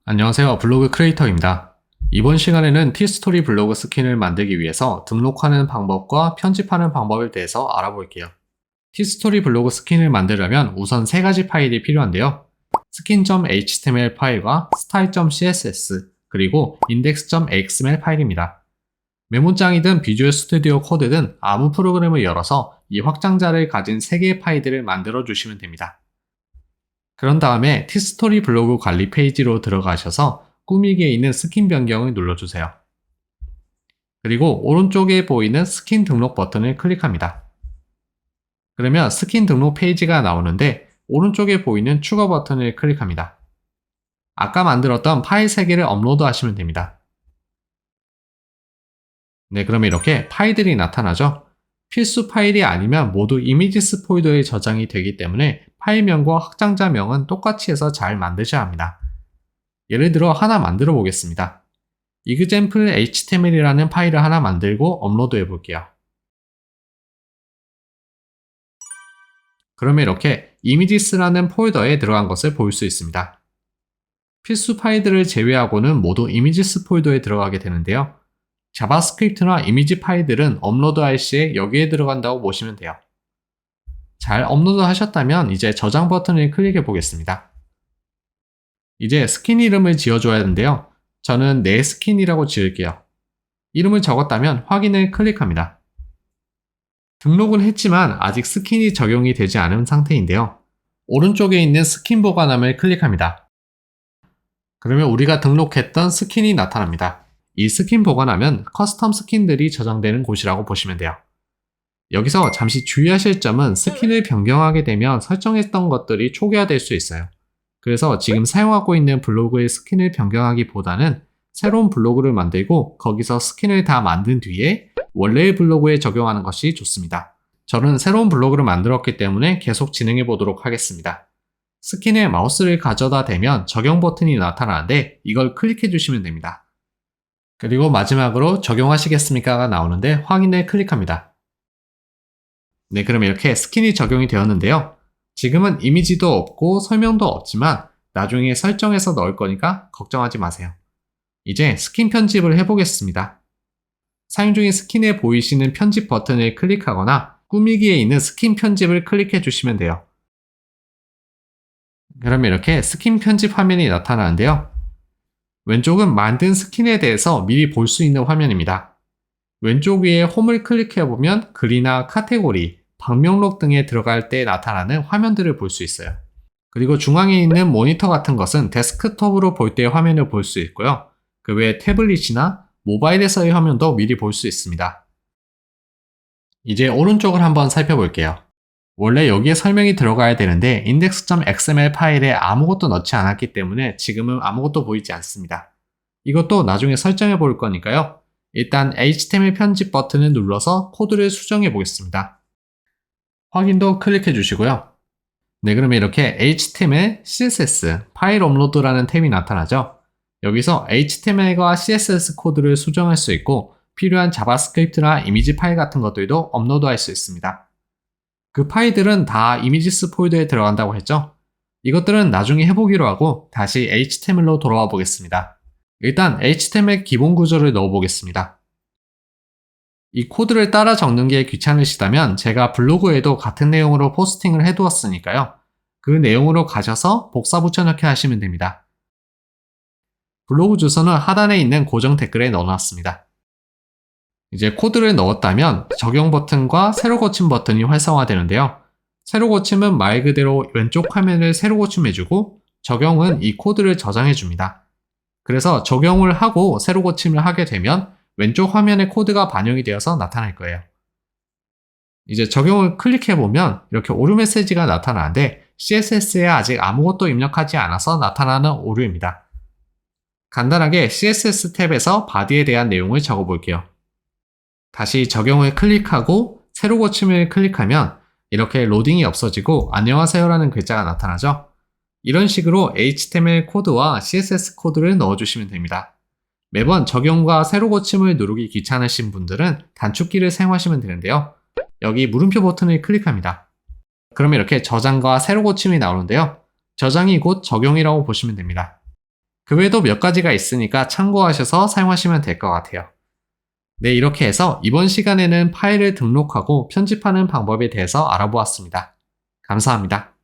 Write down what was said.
안녕하세요. 블로그 크리에이터입니다. 이번 시간에는 티스토리 블로그 스킨을 만들기 위해서 등록하는 방법과 편집하는 방법에 대해서 알아볼게요. 티스토리 블로그 스킨을 만들려면 우선 세 가지 파일이 필요한데요. skin.html 파일과 style.css 그리고 index.xml 파일입니다. 메모장이든 비주얼 스튜디오 코드든 아무 프로그램을 열어서 이 확장자를 가진 세 개의 파일들을 만들어 주시면 됩니다. 그런 다음에 티스토리 블로그 관리 페이지로 들어가셔서 꾸미기에 있는 스킨 변경을 눌러주세요. 그리고 오른쪽에 보이는 스킨 등록 버튼을 클릭합니다. 그러면 스킨 등록 페이지가 나오는데 오른쪽에 보이는 추가 버튼을 클릭합니다. 아까 만들었던 파일 3개를 업로드 하시면 됩니다. 네, 그러면 이렇게 파일들이 나타나죠? 필수 파일이 아니면 모두 이미지스 폴더에 저장이 되기 때문에 파일명과 확장자명은 똑같이 해서 잘 만드셔야 합니다. 예를 들어 하나 만들어 보겠습니다. example html이라는 파일을 하나 만들고 업로드 해 볼게요. 그러면 이렇게 images라는 폴더에 들어간 것을 볼 수 있습니다. 필수 파일들을 제외하고는 모두 images 폴더에 들어가게 되는데요. 자바스크립트나 이미지 파일들은 업로드 할 시에 여기에 들어간다고 보시면 돼요. 잘 업로드 하셨다면 이제 저장 버튼을 클릭해 보겠습니다. 이제 스킨 이름을 지어줘야 하는데요. 저는 내 스킨이라고 지을게요. 이름을 적었다면 확인을 클릭합니다. 등록은 했지만 아직 스킨이 적용이 되지 않은 상태인데요. 오른쪽에 있는 스킨 보관함을 클릭합니다. 그러면 우리가 등록했던 스킨이 나타납니다. 이 스킨 보관함은 커스텀 스킨들이 저장되는 곳이라고 보시면 돼요. 여기서 잠시 주의하실 점은 스킨을 변경하게 되면 설정했던 것들이 초기화될 수 있어요. 그래서 지금 사용하고 있는 블로그의 스킨을 변경하기보다는 새로운 블로그를 만들고 거기서 스킨을 다 만든 뒤에 원래의 블로그에 적용하는 것이 좋습니다. 저는 새로운 블로그를 만들었기 때문에 계속 진행해 보도록 하겠습니다. 스킨에 마우스를 가져다 대면 적용 버튼이 나타나는데 이걸 클릭해 주시면 됩니다. 그리고 마지막으로 적용하시겠습니까가 나오는데 확인을 클릭합니다. 네, 그럼 이렇게 스킨이 적용이 되었는데요. 지금은 이미지도 없고 설명도 없지만 나중에 설정해서 넣을 거니까 걱정하지 마세요. 이제 스킨 편집을 해보겠습니다. 사용 중인 스킨에 보이시는 편집 버튼을 클릭하거나 꾸미기에 있는 스킨 편집을 클릭해 주시면 돼요. 그러면 이렇게 스킨 편집 화면이 나타나는데요. 왼쪽은 만든 스킨에 대해서 미리 볼 수 있는 화면입니다. 왼쪽 위에 홈을 클릭해보면 글이나 카테고리, 방명록 등에 들어갈 때 나타나는 화면들을 볼 수 있어요. 그리고 중앙에 있는 모니터 같은 것은 데스크톱으로 볼 때의 화면을 볼 수 있고요. 그 외에 태블릿이나 모바일에서의 화면도 미리 볼 수 있습니다. 이제 오른쪽을 한번 살펴볼게요. 원래 여기에 설명이 들어가야 되는데 index.xml 파일에 아무것도 넣지 않았기 때문에 지금은 아무것도 보이지 않습니다. 이것도 나중에 설정해 볼 거니까요. 일단 HTML 편집 버튼을 눌러서 코드를 수정해 보겠습니다. 확인도 클릭해 주시고요. 네, 그러면 이렇게 HTML, CSS, 파일 업로드라는 탭이 나타나죠. 여기서 HTML과 CSS 코드를 수정할 수 있고 필요한 자바스크립트나 이미지 파일 같은 것들도 업로드할 수 있습니다. 그 파일들은 다 이미지스 폴더에 들어간다고 했죠? 이것들은 나중에 해보기로 하고 다시 HTML로 돌아와 보겠습니다. 일단 HTML 기본 구조를 넣어 보겠습니다. 이 코드를 따라 적는 게 귀찮으시다면 제가 블로그에도 같은 내용으로 포스팅을 해두었으니까요. 그 내용으로 가셔서 복사 붙여넣기 하시면 됩니다. 블로그 주소는 하단에 있는 고정 댓글에 넣어놨습니다. 이제 코드를 넣었다면 적용 버튼과 새로 고침 버튼이 활성화되는데요. 새로 고침은 말 그대로 왼쪽 화면을 새로 고침해주고 적용은 이 코드를 저장해줍니다. 그래서 적용을 하고 새로 고침을 하게 되면 왼쪽 화면에 코드가 반영이 되어서 나타날 거예요. 이제 적용을 클릭해보면 이렇게 오류 메시지가 나타나는데 CSS에 아직 아무것도 입력하지 않아서 나타나는 오류입니다. 간단하게 CSS 탭에서 바디에 대한 내용을 적어볼게요. 다시 적용을 클릭하고 새로 고침을 클릭하면 이렇게 로딩이 없어지고 안녕하세요라는 글자가 나타나죠. 이런 식으로 HTML 코드와 CSS 코드를 넣어주시면 됩니다. 매번 적용과 새로 고침을 누르기 귀찮으신 분들은 단축키를 사용하시면 되는데요. 여기 물음표 버튼을 클릭합니다. 그러면 이렇게 저장과 새로 고침이 나오는데요. 저장이 곧 적용이라고 보시면 됩니다. 그 외에도 몇 가지가 있으니까 참고하셔서 사용하시면 될 것 같아요. 네, 이렇게 해서 이번 시간에는 파일을 등록하고 편집하는 방법에 대해서 알아보았습니다. 감사합니다.